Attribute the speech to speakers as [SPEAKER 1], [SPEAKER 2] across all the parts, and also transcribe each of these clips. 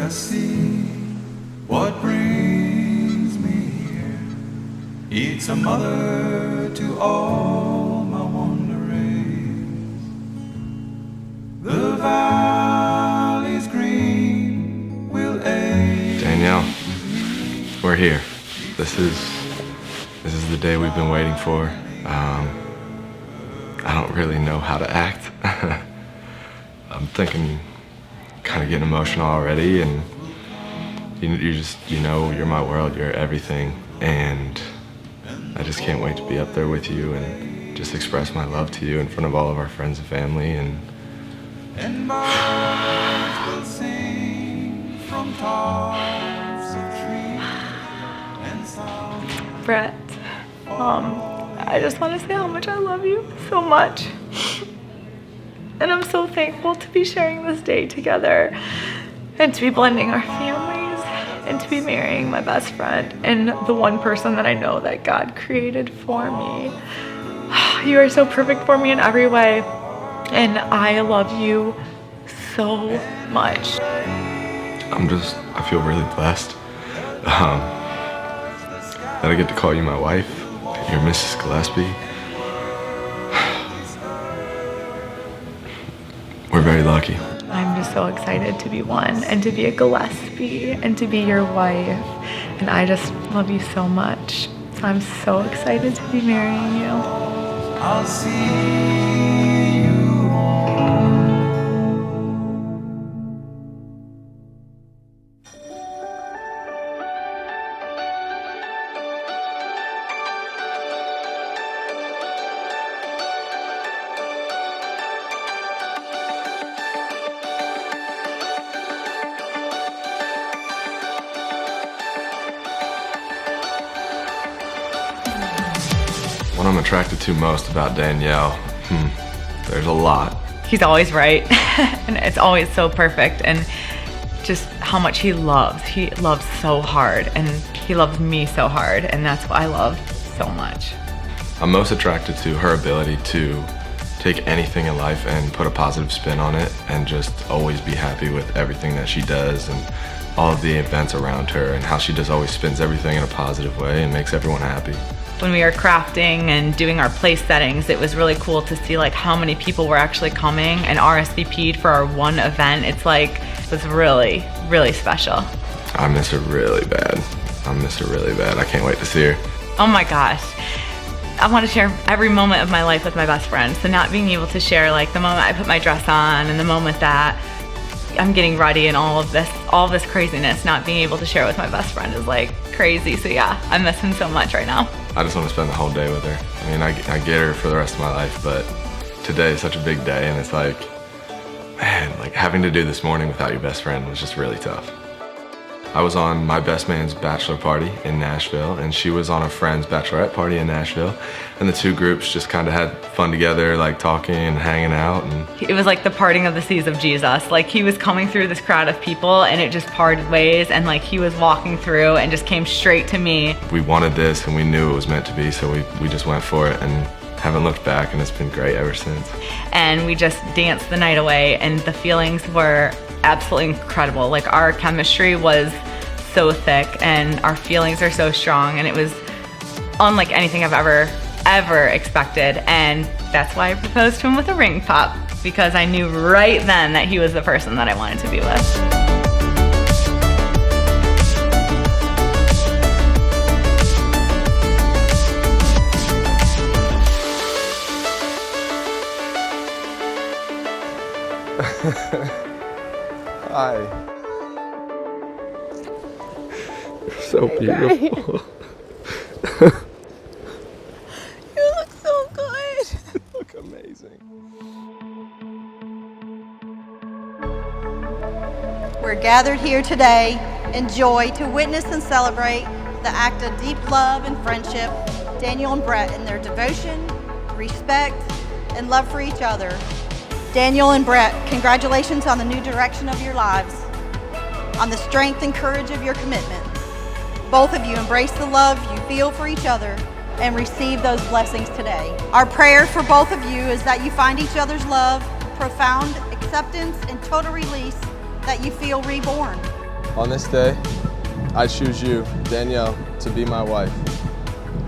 [SPEAKER 1] I see what brings me here. It's a mother to all my wanderings. The valley's green will age.
[SPEAKER 2] Danielle, we're here. This is the day we've been waiting for. I don't really know how to act. I'm thinking, kind of getting emotional already, and you know, you're my world, you're everything, and I just can't wait to be up there with you and just express my love to you in front of all of our friends and family. And
[SPEAKER 1] birds will sing from tops of trees and sound.
[SPEAKER 3] Brett, I just want to say how much I love you so much. And I'm so thankful to be sharing this day together and to be blending our families and to be marrying my best friend and the one person that I know that God created for me. You are so perfect for me in every way, and I love you so much.
[SPEAKER 2] I feel really blessed that I get to call you my wife. You're Mrs. Gillespie. We're very lucky.
[SPEAKER 3] I'm just so excited to be one and to be a Gillespie and to be your wife. And I just love you so much. I'm so excited to be marrying you.
[SPEAKER 1] I'll see you home.
[SPEAKER 2] What I'm attracted to most about Danielle, there's a lot.
[SPEAKER 3] He's always right, and it's always so perfect, and just how much he loves. He loves so hard, and he loves me so hard, and that's what I love so much.
[SPEAKER 2] I'm most attracted to her ability to take anything in life and put a positive spin on it and just always be happy with everything that she does and all of the events around her, and how she just always spins everything in a positive way and makes everyone happy.
[SPEAKER 3] When we were crafting and doing our place settings, it was really cool to see like how many people were actually coming and RSVP'd for our one event. It was really, really special.
[SPEAKER 2] I miss her really bad. I can't wait to see her.
[SPEAKER 3] Oh my gosh. I want to share every moment of my life with my best friend. So not being able to share like the moment I put my dress on and the moment that I'm getting ready and all this craziness, not being able to share with my best friend is like crazy. So yeah, I miss him so much right now.
[SPEAKER 2] I just want to spend the whole day with her. I mean, I get her for the rest of my life, but today is such a big day, and it's like, man, like having to do this morning without your best friend was just really tough. I was on my best man's bachelor party in Nashville, and she was on a friend's bachelorette party in Nashville, and the two groups just kind of had fun together, like talking and hanging out. And
[SPEAKER 3] it was like the parting of the seas of Jesus. Like he was coming through this crowd of people, and it just parted ways, and like he was walking through and just came straight to me.
[SPEAKER 2] We wanted this, and we knew it was meant to be, so we just went for it and haven't looked back, and it's been great ever since.
[SPEAKER 3] And we just danced the night away, and the feelings were absolutely incredible. Like our chemistry was so thick, and our feelings are so strong, and it was unlike anything I've ever expected. And that's why I proposed to him with a ring pop, because I knew right then that he was the person that I wanted to be with.
[SPEAKER 2] Hi. You're so beautiful.
[SPEAKER 4] You look so good.
[SPEAKER 2] You look amazing.
[SPEAKER 4] We're gathered here today in joy to witness and celebrate the act of deep love and friendship Daniel and Brett in their devotion, respect, and love for each other. Daniel and Brett, congratulations on the new direction of your lives, on the strength and courage of your commitment. Both of you embrace the love you feel for each other and receive those blessings today. Our prayer for both of you is that you find each other's love, profound acceptance, and total release, that you feel reborn.
[SPEAKER 5] On this day, I choose you, Danielle, to be my wife,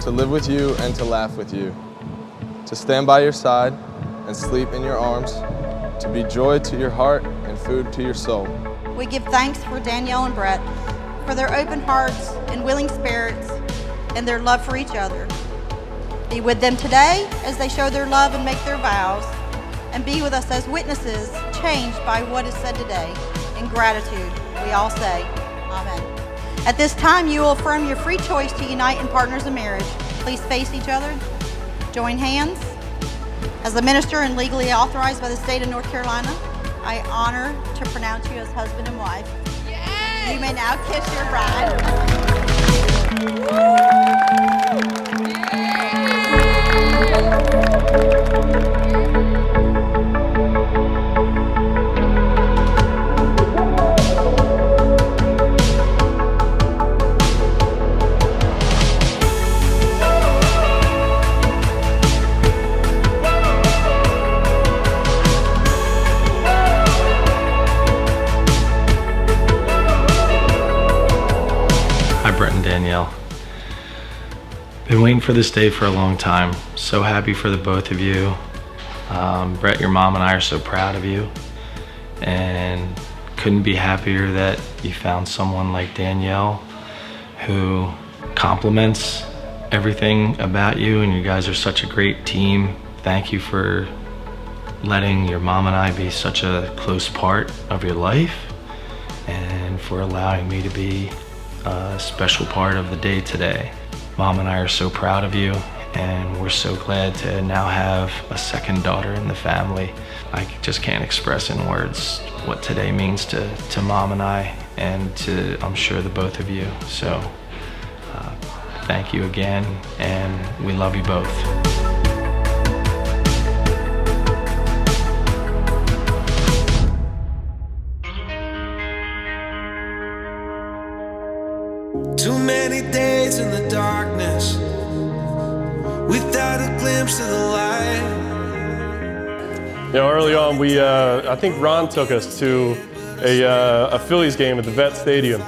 [SPEAKER 5] to live with you and to laugh with you, to stand by your side and sleep in your arms, to be joy to your heart and food to your soul.
[SPEAKER 4] We give thanks for Danielle and Brett, for their open hearts and willing spirits and their love for each other. Be with them today as they show their love and make their vows, and be with us as witnesses changed by what is said today. In gratitude, we all say, Amen. At this time, you will affirm your free choice to unite in partners in marriage. Please face each other, join hands. As a minister and legally authorized by the state of North Carolina, I honor to pronounce you as husband and wife. Yes! You may now kiss your bride.
[SPEAKER 6] Brett and Danielle. Been waiting for this day for a long time. So happy for the both of you. Brett, your mom and I are so proud of you, and couldn't be happier that you found someone like Danielle who compliments everything about you, and you guys are such a great team. Thank you for letting your mom and I be such a close part of your life, and for allowing me to be a special part of the day today. Mom and I are so proud of you, and we're so glad to now have a second daughter in the family. I just can't express in words what today means to Mom and I, and to, I'm sure, the both of you. So thank you again, and we love you both.
[SPEAKER 1] Too many days in the darkness without a glimpse of the light.
[SPEAKER 7] You know, early on, I think Ron took us to a Phillies game at the Vet Stadium.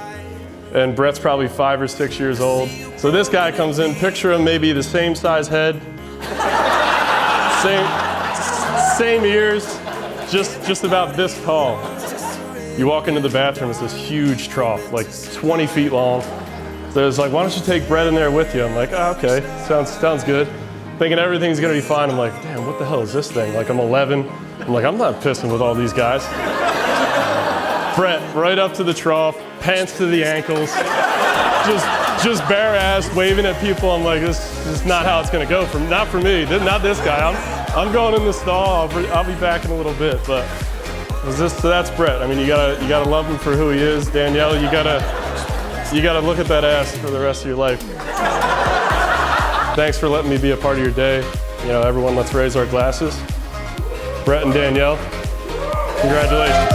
[SPEAKER 7] And Brett's probably 5 or 6 years old. So this guy comes in, picture him maybe the same size head, same ears, just about this tall. You walk into the bathroom, it's this huge trough, like 20 feet long. So it's like, why don't you take Brett in there with you? I'm like, oh, okay, sounds good. Thinking everything's gonna be fine. I'm like, damn, what the hell is this thing? Like, I'm 11. I'm like, I'm not pissing with all these guys. Brett, right up to the trough, pants to the ankles, just bare ass, waving at people. I'm like, this is not how it's gonna go. Not for me, not this guy. I'm going in the stall. I'll be back in a little bit, but so that's Brett. I mean, you gotta love him for who he is. Danielle, you gotta look at that ass for the rest of your life. Thanks for letting me be a part of your day. You know, everyone, let's raise our glasses. Brett and Danielle, congratulations.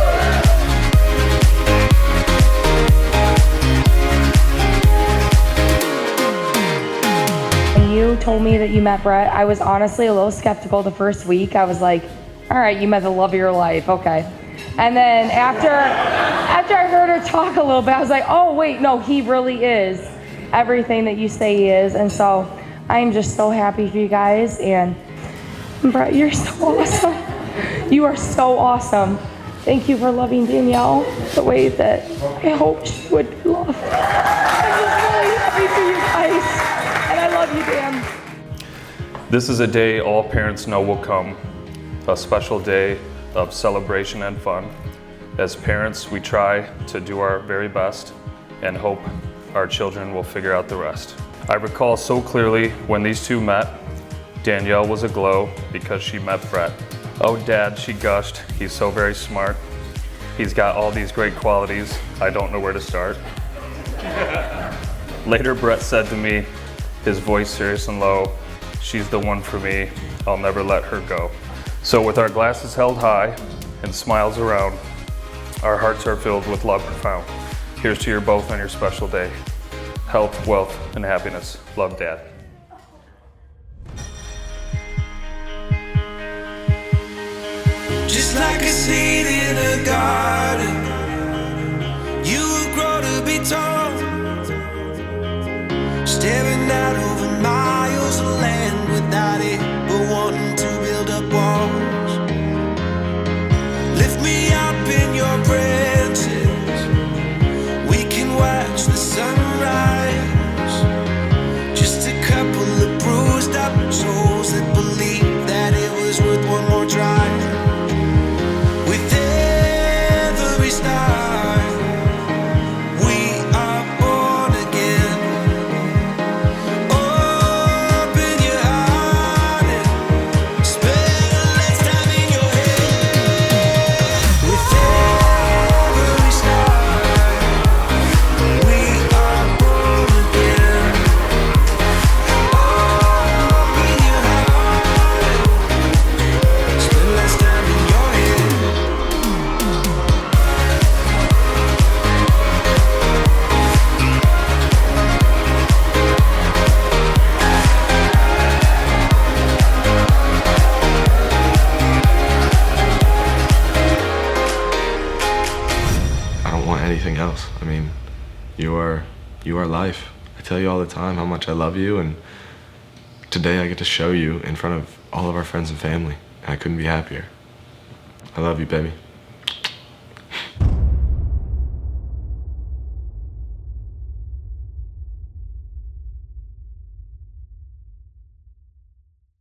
[SPEAKER 8] When you told me that you met Brett, I was honestly a little skeptical the first week. I was like, all right, you met the love of your life, okay. And then after I heard her talk a little bit, I was like, oh wait, no, he really is everything that you say he is. And so I am just so happy for you guys. And Brett, you're so awesome. You are so awesome. Thank you for loving Danielle the way that I hoped she would be loved. I'm just really happy for you guys. And I love you, Dan.
[SPEAKER 9] This is a day all parents know will come, a special day of celebration and fun. As parents, we try to do our very best and hope our children will figure out the rest. I recall so clearly when these two met. Danielle was aglow because she met Brett. Oh, Dad, she gushed. He's so very smart. He's got all these great qualities. I don't know where to start. Later, Brett said to me, his voice serious and low, she's the one for me. I'll never let her go. So with our glasses held high and smiles around, our hearts are filled with love profound. Here's to you both on your special day. Health, wealth, and happiness. Love, Dad.
[SPEAKER 1] Just like a seed in a garden, you will grow to Staring out over miles of land without it, but wanting to build up walls. Lift me up in your branches, we can watch the sunrise. Just a couple of bruised up souls that believe that it was worth one more try. With every star, we are born again. Open your heart and spend less time in your head. With every star, we are born again. Open your heart and spend less time in your head.
[SPEAKER 2] I don't want anything else. I mean, you are life. I tell you all the time how much I love you, and today I get to show you in front of all of our friends and family. And I couldn't be happier. I love you, baby.